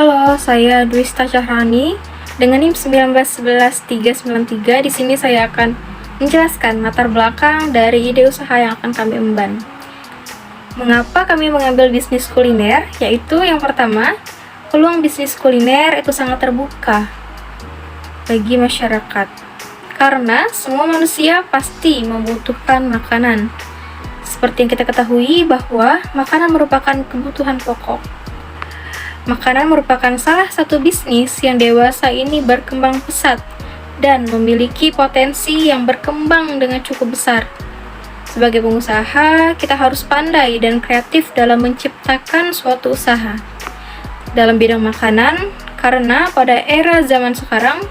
Halo, saya Dwista Cahrani dengan NIM 1911393. Di sini saya akan menjelaskan latar belakang dari ide usaha yang akan kami emban. Mengapa kami mengambil bisnis kuliner? Yaitu yang pertama, peluang bisnis kuliner itu sangat terbuka bagi masyarakat. Karena semua manusia pasti membutuhkan makanan. Seperti yang kita ketahui bahwa makanan merupakan kebutuhan pokok. Makanan merupakan salah satu bisnis yang dewasa ini berkembang pesat dan memiliki potensi yang berkembang dengan cukup besar. Sebagai pengusaha, kita harus pandai dan kreatif dalam menciptakan suatu usaha. Dalam bidang makanan, karena pada era zaman sekarang,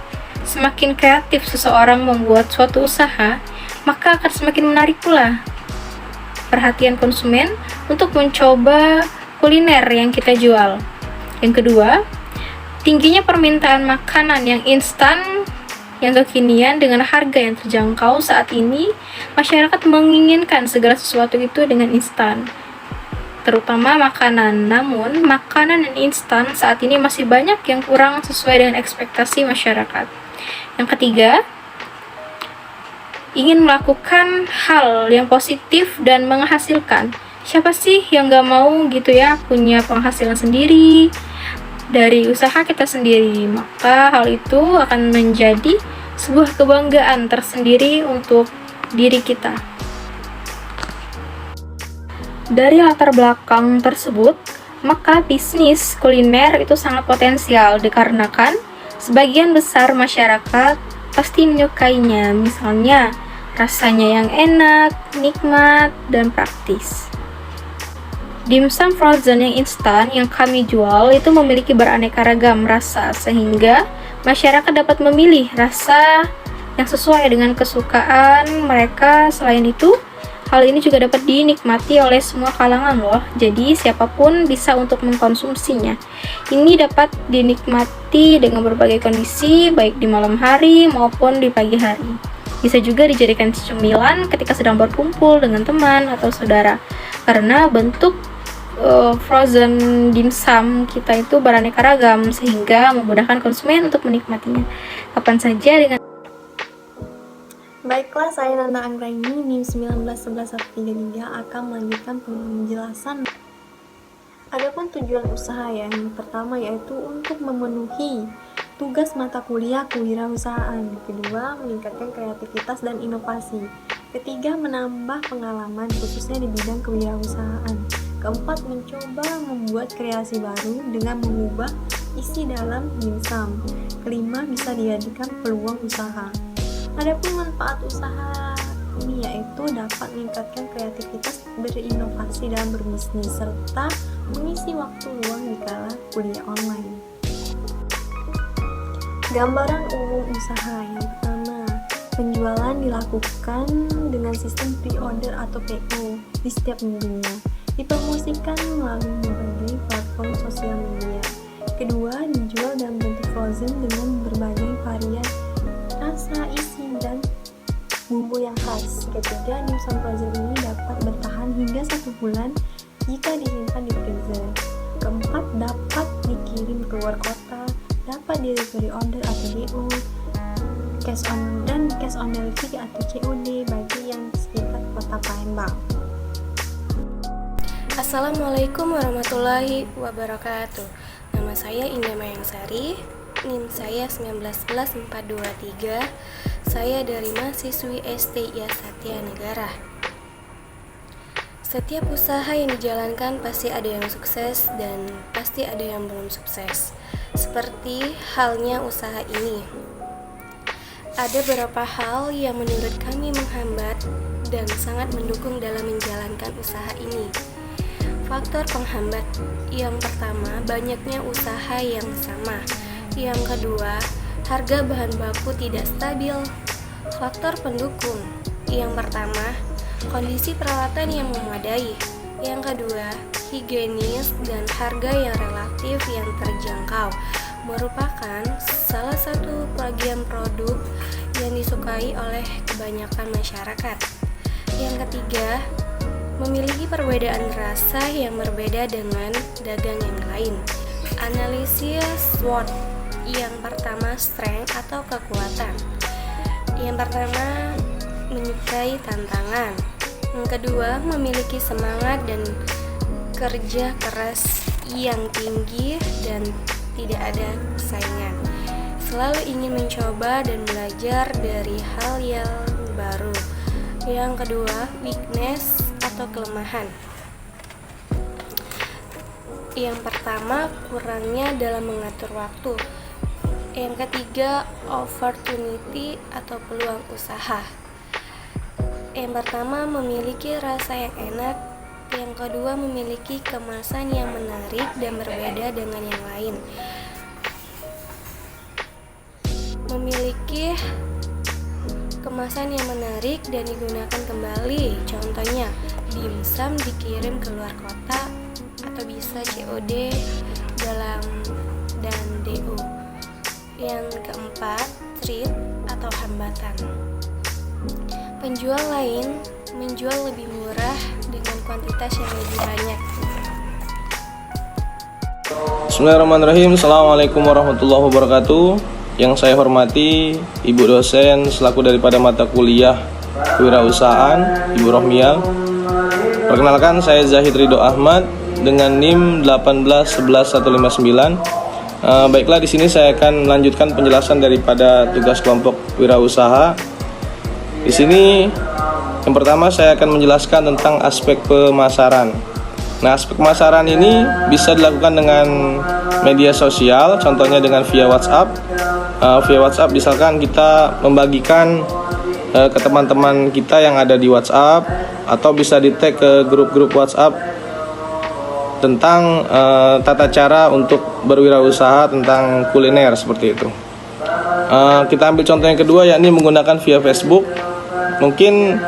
semakin kreatif seseorang membuat suatu usaha, maka akan semakin menarik pula perhatian konsumen untuk mencoba kuliner yang kita jual. Yang kedua, tingginya permintaan makanan yang instan, yang kekinian dengan harga yang terjangkau. Saat ini, masyarakat menginginkan segala sesuatu itu dengan instan, terutama makanan. Namun, makanan yang instan saat ini masih banyak yang kurang sesuai dengan ekspektasi masyarakat. Yang ketiga, ingin melakukan hal yang positif dan menghasilkan. Siapa sih yang gak mau gitu ya, punya penghasilan sendiri dari usaha kita sendiri? Maka hal itu akan menjadi sebuah kebanggaan tersendiri untuk diri kita. Dari latar belakang tersebut, maka bisnis kuliner itu sangat potensial dikarenakan sebagian besar masyarakat pasti menyukainya. Misalnya, rasanya yang enak, nikmat, dan praktis. Dimsum frozen yang instan yang kami jual itu memiliki beraneka ragam rasa sehingga masyarakat dapat memilih rasa yang sesuai dengan kesukaan mereka. Selain itu, hal ini juga dapat dinikmati oleh semua kalangan loh. Jadi siapapun bisa untuk mengkonsumsinya. Ini dapat dinikmati dengan berbagai kondisi, baik di malam hari maupun di pagi hari. Bisa juga dijadikan cemilan ketika sedang berkumpul dengan teman atau saudara. Karena bentuk frozen dimsum kita itu beraneka ragam sehingga memudahkan konsumen untuk menikmatinya kapan saja dengan. Baiklah, saya Nanda Anggraini, NIM 1911133 akan melanjutkan penjelasan. Adapun tujuan usaha yang pertama yaitu untuk memenuhi tugas mata kuliah kewirausahaan. Kedua, meningkatkan kreativitas dan inovasi. Ketiga, menambah pengalaman khususnya di bidang kewirausahaan. Keempat, mencoba membuat kreasi baru dengan mengubah isi dalam dimsum. Kelima, bisa dijadikan peluang usaha. Adapun manfaat usaha ini yaitu dapat meningkatkan kreativitas, berinovasi dalam berbisnis, serta mengisi waktu luang dikala kuliah online. Gambaran umum usaha yang pertama, penjualan dilakukan dengan sistem pre-order atau PO di setiap minggunya, dipromosikan melalui berbagai platform sosial media. Kedua, dijual dalam bentuk frozen dengan berbagai varian rasa, isi, dan bumbu yang khas. Ketiga, dimsum frozen ini dapat bertahan hingga 1 bulan jika disimpan di freezer. Keempat, dapat dikirim keluar kota, dapat delivery order atau DO, cash on delivery atau COD bagi yang sekitar kota Palembang. Assalamualaikum warahmatullahi wabarakatuh. Nama saya Indah Mayangsari, NIM saya 1911423. Saya dari mahasiswi STIA Satya Negara. Setiap usaha yang dijalankan pasti ada yang sukses dan pasti ada yang belum sukses. Seperti halnya usaha ini. Ada beberapa hal yang menurut kami menghambat dan sangat mendukung dalam menjalankan usaha ini. Faktor penghambat yang pertama, banyaknya usaha yang sama. Yang kedua, harga bahan baku tidak stabil. Faktor pendukung yang pertama, kondisi peralatan yang memadai. Yang kedua, higienis dan harga yang relatif yang terjangkau merupakan salah satu bagian produk yang disukai oleh kebanyakan masyarakat. Yang ketiga, memiliki perbedaan rasa yang berbeda dengan dagang yang lain. Analisis SWOT. Yang pertama, strength atau kekuatan. Yang pertama, menyukai tantangan. Yang kedua, memiliki semangat dan kerja keras yang tinggi dan tidak ada saingan. Selalu ingin mencoba dan belajar dari hal yang baru. Yang kedua, weakness atau kelemahan. Yang pertama, kurangnya dalam mengatur waktu. Yang ketiga, opportunity atau peluang usaha. Yang pertama, memiliki rasa yang enak. Yang kedua, memiliki kemasan yang menarik dan berbeda dengan yang lain. Memiliki kemasan yang menarik dan digunakan kembali. Contohnya, dimsum dikirim ke luar kota atau bisa COD dalam dan DO. Yang keempat, threat atau hambatan. Penjual lain menjual lebih murah dengan kuantitas yang lebih banyak. Bismillahirrahmanirrahim. Assalamualaikum warahmatullahi wabarakatuh. Yang saya hormati Ibu dosen selaku daripada mata kuliah Kewirausahaan, Ibu Rohmial. Perkenalkan, saya Zahid Ridho Ahmad dengan NIM 1811159. Baiklah, di sini saya akan melanjutkan penjelasan daripada tugas kelompok wirausaha. Di sini yang pertama saya akan menjelaskan tentang aspek pemasaran. Nah, aspek pemasaran ini bisa dilakukan dengan media sosial, contohnya dengan via WhatsApp. Via WhatsApp misalkan kita membagikan ke teman-teman kita yang ada di WhatsApp, atau bisa di-tag ke grup-grup WhatsApp tentang tata cara untuk berwirausaha tentang kuliner seperti itu. Kita ambil contoh yang kedua, yakni menggunakan via Facebook. Mungkin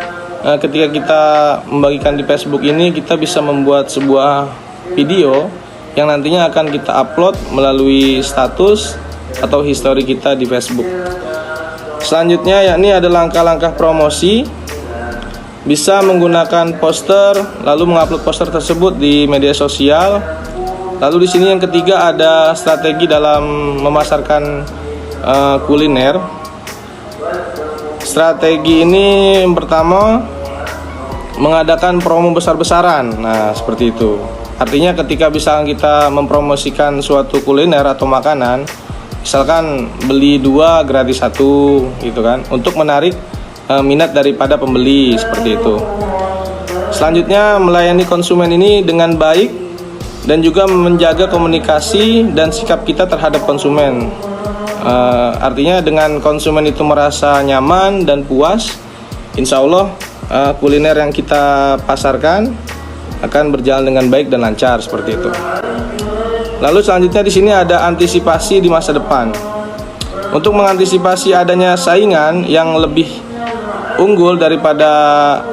ketika kita membagikan di Facebook ini, kita bisa membuat sebuah video yang nantinya akan kita upload melalui status atau history kita di Facebook. Selanjutnya yakni ada langkah-langkah promosi. Bisa menggunakan poster, lalu mengupload poster tersebut di media sosial. Lalu di sini yang ketiga ada strategi dalam memasarkan kuliner. Strategi ini yang pertama, mengadakan promo besar-besaran. Nah, seperti itu. Artinya ketika misalkan kita mempromosikan suatu kuliner atau makanan, misalkan beli 2 gratis 1 gitu kan, untuk menarik minat daripada pembeli seperti itu. Selanjutnya, melayani konsumen ini dengan baik dan juga menjaga komunikasi dan sikap kita terhadap konsumen. Artinya dengan konsumen itu merasa nyaman dan puas, insya Allah kuliner yang kita pasarkan akan berjalan dengan baik dan lancar seperti itu. Lalu selanjutnya di sini ada antisipasi di masa depan. Untuk mengantisipasi adanya saingan yang lebih unggul daripada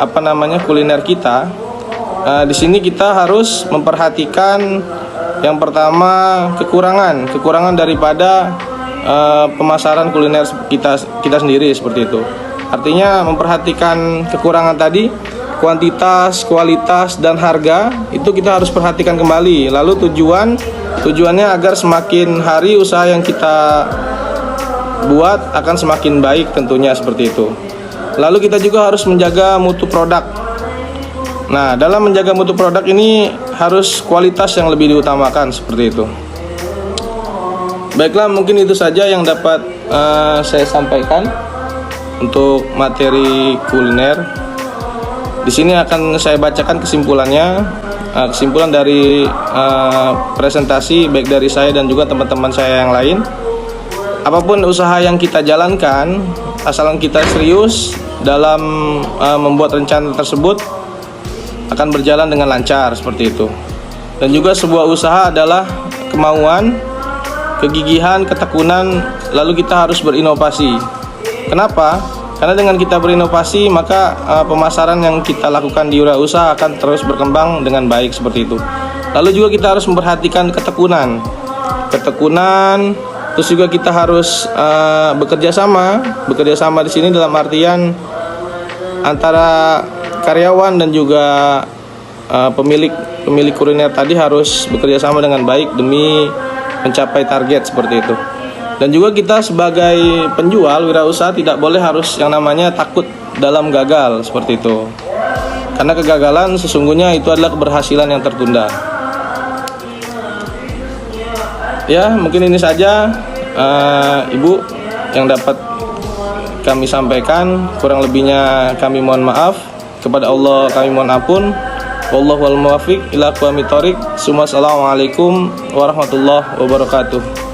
kuliner kita, di sini kita harus memperhatikan yang pertama kekurangan daripada pemasaran kuliner kita sendiri seperti itu. Artinya memperhatikan kekurangan tadi, kuantitas, kualitas, dan harga itu kita harus perhatikan kembali. Lalu tujuannya agar semakin hari usaha yang kita buat akan semakin baik tentunya seperti itu. Lalu kita juga harus menjaga mutu produk. Nah, dalam menjaga mutu produk ini harus kualitas yang lebih diutamakan seperti itu. Baiklah, mungkin itu saja yang dapat saya sampaikan untuk materi kuliner. Di sini akan saya bacakan kesimpulannya, kesimpulan dari presentasi baik dari saya dan juga teman-teman saya yang lain. Apapun usaha yang kita jalankan, asalkan kita serius dalam membuat rencana tersebut, akan berjalan dengan lancar seperti itu. Dan juga sebuah usaha adalah kemauan, kegigihan, ketekunan, lalu kita harus berinovasi. Kenapa? Karena dengan kita berinovasi, maka pemasaran yang kita lakukan di wirausaha akan terus berkembang dengan baik seperti itu. Lalu juga kita harus memperhatikan ketekunan, terus juga kita harus bekerja sama di sini dalam artian antara karyawan dan juga pemilik kuliner tadi harus bekerja sama dengan baik demi mencapai target seperti itu. Dan juga kita sebagai penjual wirausaha tidak boleh harus yang namanya takut dalam gagal seperti itu. Karena kegagalan sesungguhnya itu adalah keberhasilan yang tertunda. Ya, mungkin ini saja Ibu yang dapat kami sampaikan. Kurang lebihnya kami mohon maaf. Kepada Allah kami mohon ampun. Wallahu wal muwaffiq ila aqwamit thoriq. Assalamualaikum warahmatullahi wabarakatuh.